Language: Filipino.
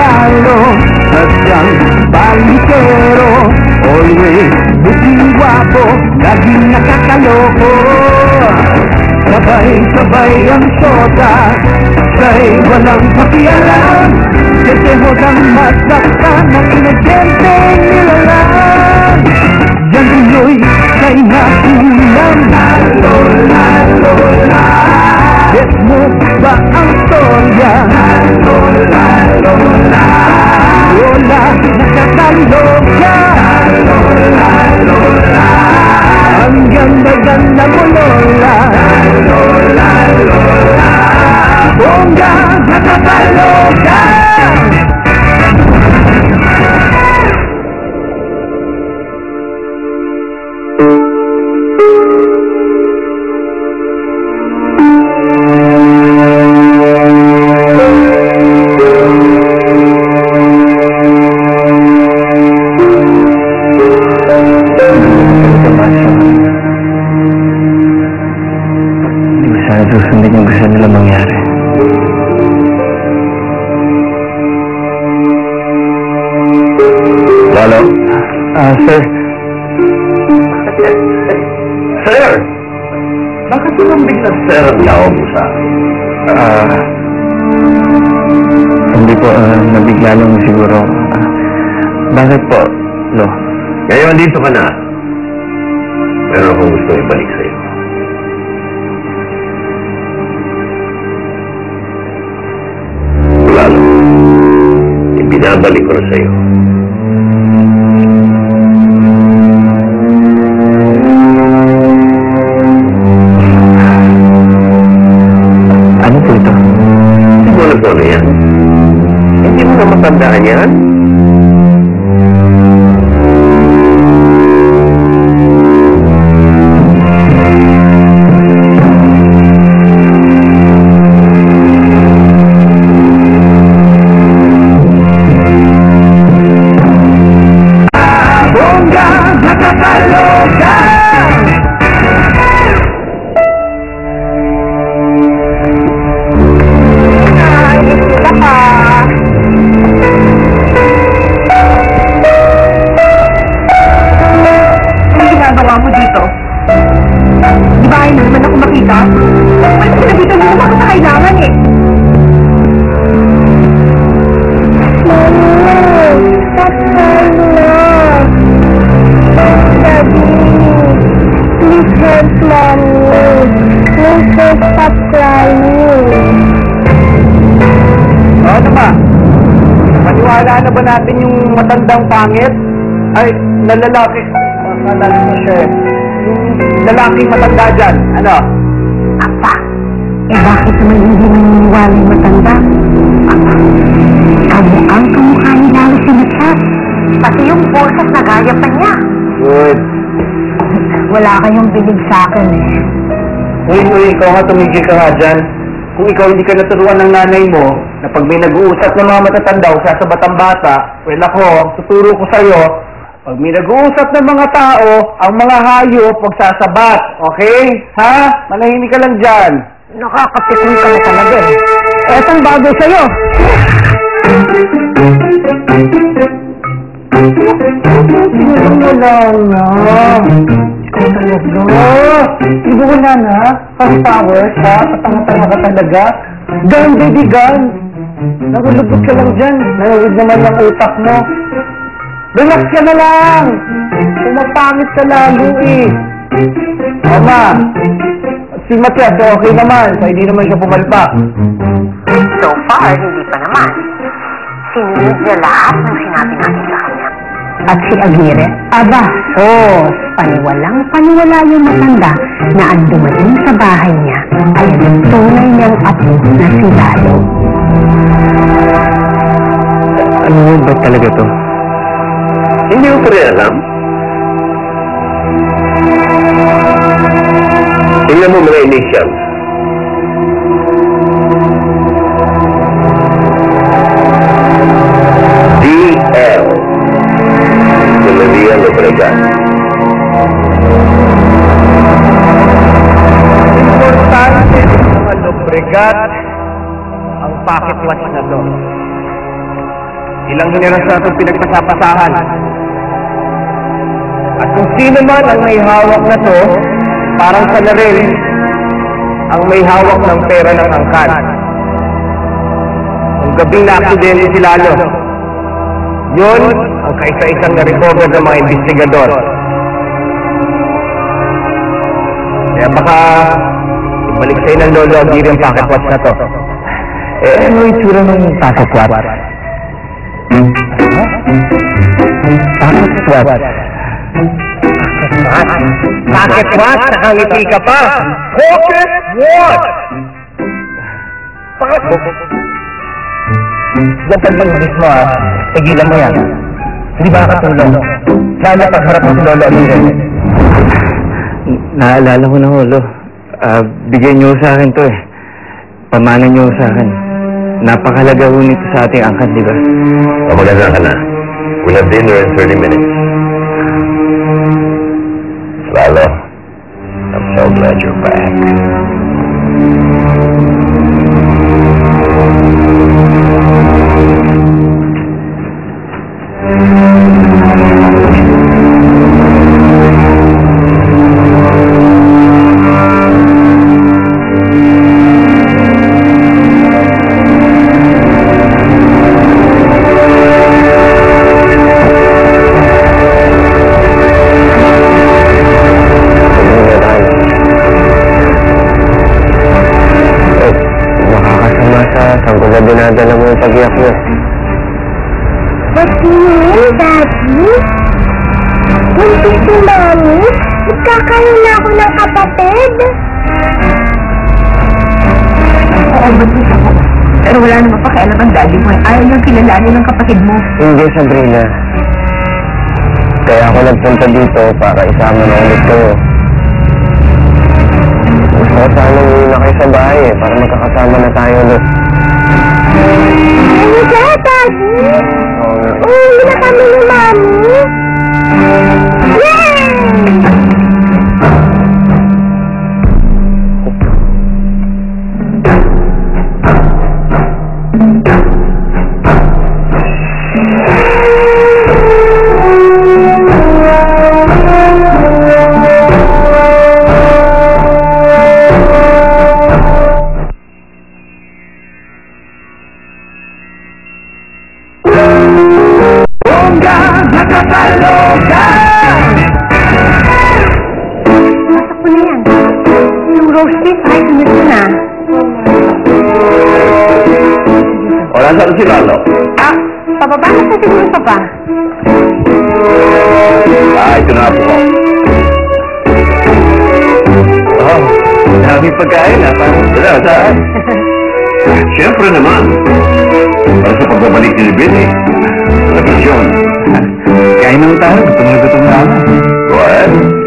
regalo, sadyang balikero, always buting guwapo, laging nakakaloko. Sabay-sabay ang soda, siya'y walang pakialam, deseho ng masaktan ng inosenteng nilalang. Yan tuloy kay nakulang. Lalo, lalo, lalo. Yes mo ba ang storya? Lalo, lalo, lalo. Lola, nakatalog ka. Lalo, lalo, lalo. Ang ganda-ganda mo, Lola. Lalo, lalo, lalo. Bongga, nakatalog ka. Susundin yung gusto nila mangyari. Lalo? Sir. Sir! Bakit naman biglang sir ang tawag mo sa akin? Hindi po, nabigla lang siguro. Bakit po, Lo? Ngayon, dito ka na. Meron akong gusto ibalik sa'yo. Lalo, ibinabalik ko na sa'yo. Ano po ito? Siguro po na yan. Hindi mo na matandaan yan? Maniwala na ba natin yung matandang pangit? Ay, nalalaki. Nalala mo siya eh. Yung lalaking matanda dyan. Ano? Apa, bakit naman hindi naniniwala yung matanda? Apa, kamukhang kamukha ni Lalo si Richard. Pati yung boses na gaya pa niya. Good. Wala kayong bilig sa akin eh. Uy, ikaw nga tumigil ka nga dyan. Kung ikaw hindi ka naturuan ng nanay mo, na pag may nag-uusap ng mga matatanda o sasabat ang bata, well ako, ang tuturo ko sa'yo, pag may nag-uusap ng mga tao, ang mga hayop, huwag sasabat. Okay? Ha? Manahimik ka lang dyan. Nakakapikon ka na talaga eh. Etong bagay sa'yo. Wala na. Ikaw talaga. Ibo wala na. Pang powers, ha? Patanga-tanga ka talaga. Gan, baby, gan. Nagulubot ka lang dyan. Nangawid naman ang utak mo. Relax ka na lang. Pumapangit ka lalo eh. Mama, si Matias, okay naman. So, hindi naman siya pumalpak. So far, hindi pa naman. Sinunod niya lahat ng sinabi natin sa kanya. At si Aguirre, aba, paniwalang-paniwala yung matanda na ang dumating sa bahay niya ay ang tunay niyang apo na si Lalo. Ano ba talaga to? Hindi ko rin alam. Tingnan mo mga initials. D.L. Sularia Lobregat. Importante sa mga Lobregat ang pocket watch na to. Ilang henerasyon itong pinagpasapasahan. At kung sino man ang may hawak na to, parang sa rin ang may hawak ng pera ng angkan. Ang gabing na-aksidente si Lalo, yun ang kaisa-isang na-recover ng mga investigador. Kaya baka ibalik sa'yo ng lolo ang giri ang pocket watch na to. Ano yung itsura ng pocket watch? Pocket watch? Pocket watch? Nakangiti ka pa? Pocket watch! Pocket watch? Diyan pag-magdis mo tigilan mo yan. Hindi ba nakatulong? Lalo pagharap mo si lolo Aguirre. Naalala ko na, Lolo. Bigyan niyo sa akin to eh. Pamanan niyo sa akin. Napakalaga ho nito sa ating angkan, di ba? Pamaganda ka na. We'll have dinner in 30 minutes. Lalo, I'm so glad you're back. Saan ko ba dinadala mo yung pag-iyak mo? What do you mean, Daddy? Buntis si Mami? Magkakaroon na ako ng kapatid? Oo, buntis ako. Pero wala naman pakialam ang daddy mo. Ayaw niyang kilalanin ng kapatid mo. Hindi, Sabrina. Kaya ako nagpunta dito para isama na ulit kayo. Gusto ko sana umuwi na kayo sa bahay para magkakasama na tayo ulit. Ano ka, Daddy? Uuwi na kami ni Mami? Yay! Masak ko na yan. Yung roasted, ay, sinit ko na. O, nasaan si Lalo? Pababa na sa siguro, Papa. Ito na po. Oh, dami pagkain parang Wala, saan? Siyempre naman. Para sa pagbabalik ni Billy. Tradisyon. kain naman tayo. Gutom na ako. Go ahead.